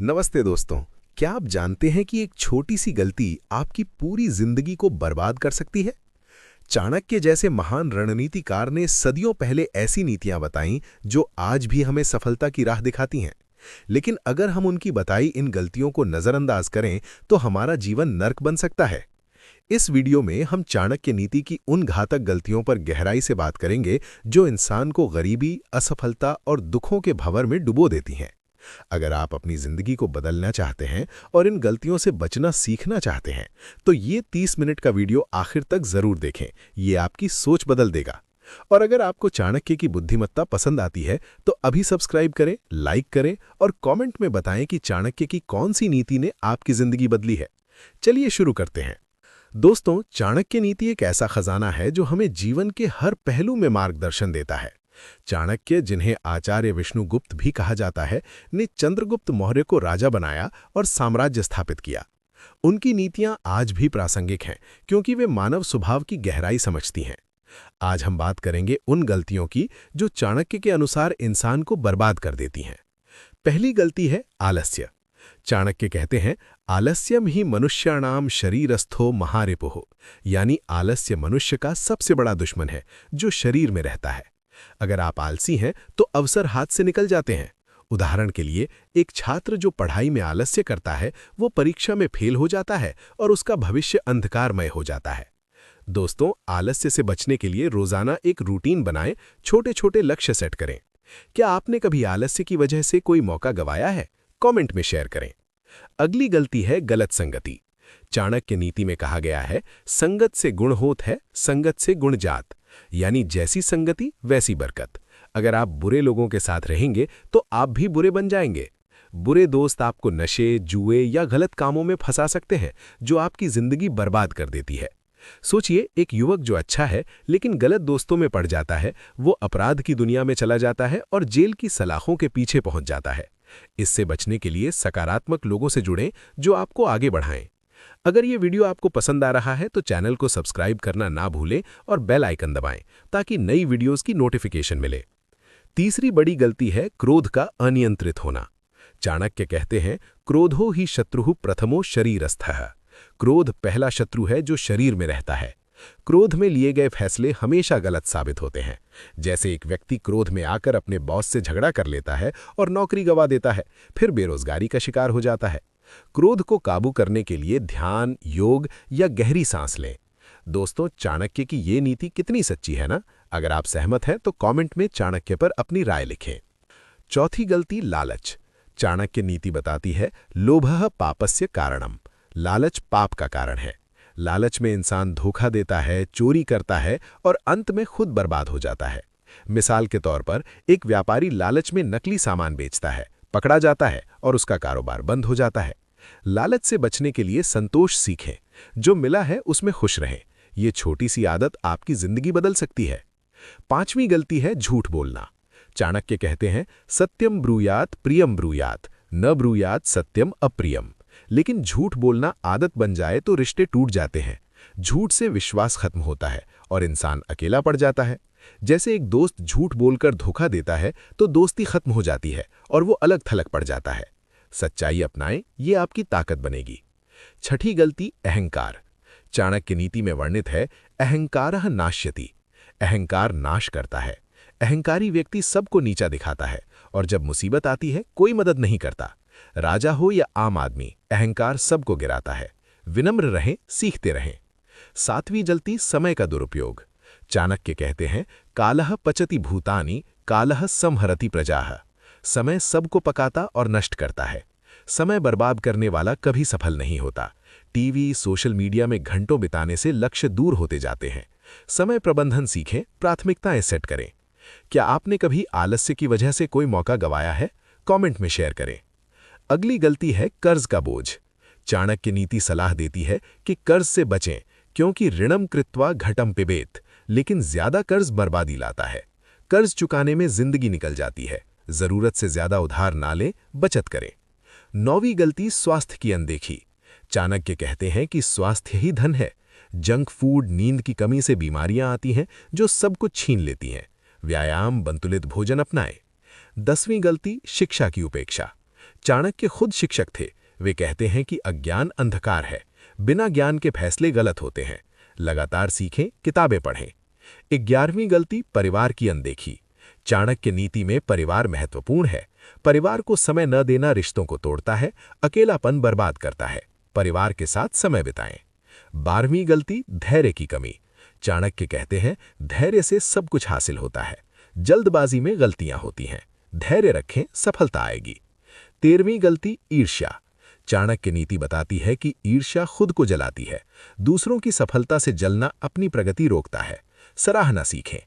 नमस्ते दोस्तों। क्या आप जानते हैं कि एक छोटी सी गलती आपकी पूरी जिंदगी को बर्बाद कर सकती है? चाणक्य जैसे महान रणनीतिकार ने सदियों पहले ऐसी नीतियां बताईं जो आज भी हमें सफलता की राह दिखाती हैं। लेकिन अगर हम उनकी बताई इन गलतियों को नजरअंदाज करें तो हमारा जीवन नर्क बन सकता है। इस वीडियो में हम चाणक्य नीति की उन घातक गलतियों पर गहराई से बात करेंगे जो इंसान को गरीबी, असफलता और दुखों के भंवर में डुबो देती हैं। अगर आप अपनी जिंदगी को बदलना चाहते हैं और इन गलतियों से बचना सीखना चाहते हैं, तो ये 30 मिनट का वीडियो आखिर तक जरूर देखें। ये आपकी सोच बदल देगा। और अगर आपको चाणक्य की बुद्धिमत्ता पसंद आती है, तो अभी सब्सक्राइब करें, लाइक करें और कमेंट में बताएं कि चाणक्य की कौन सी नीति ने आपकी जिंदगी बदली है। चलिए शुरू करते हैं। दोस्तों, चाणक्य नीति एक ऐसा खजाना है जो हमें जीवन के हर पहलू में मार्गदर्शन देता है। चाणक्य, जिन्हें आचार्य विष्णुगुप्त भी कहा जाता है, ने चंद्रगुप्त मौर्य को राजा बनाया और साम्राज्य स्थापित किया। उनकी नीतियां आज भी प्रासंगिक हैं क्योंकि वे मानव स्वभाव की गहराई समझती हैं। आज हम बात करेंगे उन गलतियों की जो चाणक्य के अनुसार इंसान को बर्बाद कर देती हैं। पहली गलती है आलस्य। चाणक्य कहते हैं, आलस्यम ही मनुष्याणाम शरीरस्थो महारिपुः, यानी आलस्य मनुष्य का सबसे बड़ा दुश्मन है जो शरीर में रहता है। अगर आप आलसी हैं तो अवसर हाथ से निकल जाते हैं। उदाहरण के लिए, एक छात्र जो पढ़ाई में आलस्य करता है वो परीक्षा में फेल हो जाता है और उसका भविष्य अंधकारमय हो जाता है। दोस्तों, आलस्य से बचने के लिए रोजाना एक रूटीन बनाएं, छोटे छोटे लक्ष्य सेट करें। क्या आपने कभी आलस्य की वजह से कोई मौका गंवाया है? कमेंट में शेयर करें। अगली गलती है गलत संगति। चाणक्य नीति में कहा गया है, संगत से गुण होत है, संगत से गुण जात, यानी जैसी संगति वैसी बरकत। अगर आप बुरे लोगों के साथ रहेंगे तो आप भी बुरे बन जाएंगे। बुरे दोस्त आपको नशे, जुए या गलत कामों में फंसा सकते हैं जो आपकी जिंदगी बर्बाद कर देती है। सोचिए, एक युवक जो अच्छा है लेकिन गलत दोस्तों में पड़ जाता है, वो अपराध की दुनिया में चला जाता है और जेल की सलाखों के पीछे पहुंच जाता है। इससे बचने के लिए सकारात्मक लोगों से जुड़ें जो आपको आगे बढ़ाएं। अगर ये वीडियो आपको पसंद आ रहा है तो चैनल को सब्सक्राइब करना ना भूलें और बेल आइकन दबाएं ताकि नई वीडियोस की नोटिफिकेशन मिले। तीसरी बड़ी गलती है क्रोध का अनियंत्रित होना। चाणक्य कहते हैं, क्रोधो ही शत्रुः प्रथमो शरीरस्थः। क्रोध पहला शत्रु है जो शरीर में रहता है। क्रोध में लिए गए फैसले हमेशा गलत साबित होते हैं। जैसे एक व्यक्ति क्रोध में आकर अपने बॉस से झगड़ा कर लेता है और नौकरी गंवा देता है, फिर बेरोजगारी का शिकार हो जाता है। क्रोध को काबू करने के लिए ध्यान, योग या गहरी सांस लें। दोस्तों, चाणक्य की ये नीति कितनी सच्ची है ना? अगर आप सहमत हैं तो कमेंट में चाणक्य पर अपनी राय लिखें। चौथी गलती लालच। चाणक्य नीति बताती है, लोभः पापस्य कारणम। लालच पाप का कारण है। लालच में इंसान धोखा देता है, चोरी करता है और अंत में खुद बर्बाद हो जाता है। मिसाल के तौर पर, एक व्यापारी लालच में नकली सामान बेचता है, पकड़ा जाता है और उसका कारोबार बंद हो जाता है। लालच से बचने के लिए संतोष सीखें। जो मिला है उसमें खुश रहें। ये छोटी सी आदत आपकी जिंदगी बदल सकती है। पांचवी गलती है झूठ बोलना। चाणक्य कहते हैं, सत्यम ब्रूयात प्रियम ब्रूयात, न ब्रूयात सत्यम अप्रियम। लेकिन झूठ बोलना आदत बन जाए तो रिश्ते टूट जाते हैं। झूठ से विश्वास खत्म होता है और इंसान अकेला पड़ जाता है। जैसे एक दोस्त झूठ बोलकर धोखा देता है तो दोस्ती खत्म हो जाती है और वो अलग थलग पड़ जाता है। सच्चाई अपनाएं, ये आपकी ताकत बनेगी। छठी गलती अहंकार। चाणक्य नीति में वर्णित है, अहंकारः नाश्यति। अहंकार नाश करता है। अहंकारी व्यक्ति सबको नीचा दिखाता है और जब मुसीबत आती है कोई मदद नहीं करता। राजा हो या आम आदमी, अहंकार सबको गिराता है। विनम्र रहें, सीखते रहें। सातवीं गलती समय का दुरुपयोग। चाणक्य कहते हैं, कालः पचति भूतानि, कालः संहरति प्रजाः। समय सबको पकाता और नष्ट करता है। समय बर्बाद करने वाला कभी सफल नहीं होता। टीवी, सोशल मीडिया में घंटों बिताने से लक्ष्य दूर होते जाते हैं। समय प्रबंधन सीखें, प्राथमिकताएं सेट करें। क्या आपने कभी आलस्य की वजह से कोई मौका गंवाया है? कमेंट में शेयर करें। अगली गलती है कर्ज का बोझ। चाणक्य नीति सलाह देती है कि कर्ज से बचें क्योंकि ऋणम कृत्वा घटम पिबेत, लेकिन ज्यादा कर्ज बर्बादी लाता है। कर्ज चुकाने में जिंदगी निकल जाती है। जरूरत से ज्यादा उधार ना लें, बचत करें। नौवीं गलती स्वास्थ्य की अनदेखी। चाणक्य कहते हैं कि स्वास्थ्य ही धन है। जंक फूड, नींद की कमी से बीमारियां आती हैं जो सब कुछ छीन लेती हैं। व्यायाम, संतुलित भोजन अपनाएं। 10वीं गलती शिक्षा की उपेक्षा। चाणक्य खुद शिक्षक थे। वे कहते हैं कि अज्ञान अंधकार है, बिना ज्ञान के फैसले गलत होते हैं। लगातार सीखें, किताबें पढ़ें। 11वीं गलती, परिवार की अनदेखी। चाणक्य नीति में परिवार महत्वपूर्ण है। परिवार को समय न देना रिश्तों को तोड़ता है, अकेलापन बर्बाद करता है। परिवार के साथ समय बिताएं। 12वीं गलती, धैर्य की कमी। चाणक्य कहते हैं, धैर्य से सब कुछ हासिल होता है। जल्दबाजी में गलतियां होती हैं। धैर्य रखें, सफलता आएगी। 13वीं गलती, ईर्ष्या। चाणक्य नीति बताती है कि ईर्ष्या खुद को जलाती है। दूसरों की सफलता से जलना अपनी प्रगति रोकता है। सराहना सीखें।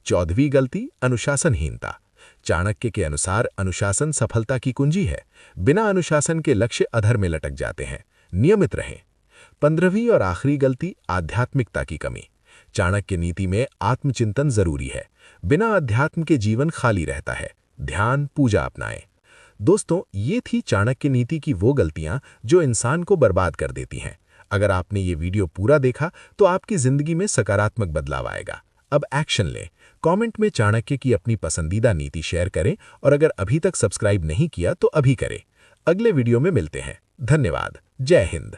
14वीं गलती, अनुशासनहीनता। चाणक्य के अनुसार अनुशासन सफलता की कुंजी है। बिना अनुशासन के लक्ष्य अधर में लटक जाते हैं। नियमित रहें। 15वीं और आखिरी गलती, आध्यात्मिकता की कमी। चाणक्य नीति में आत्मचिंतन जरूरी है। बिना अध्यात्म के जीवन खाली रहता है। ध्यान, पूजा अपनाएं। दोस्तों, ये थी चाणक्य नीति की वो गलतियां जो इंसान को बर्बाद कर देती हैं। अगर आपने ये वीडियो पूरा देखा तो आपकी जिंदगी में सकारात्मक बदलाव आएगा। अब एक्शन लें। कमेंट में चाणक्य की अपनी पसंदीदा नीति शेयर करें और अगर अभी तक सब्सक्राइब नहीं किया तो अभी करें। अगले वीडियो में मिलते हैं। धन्यवाद। जय हिंद।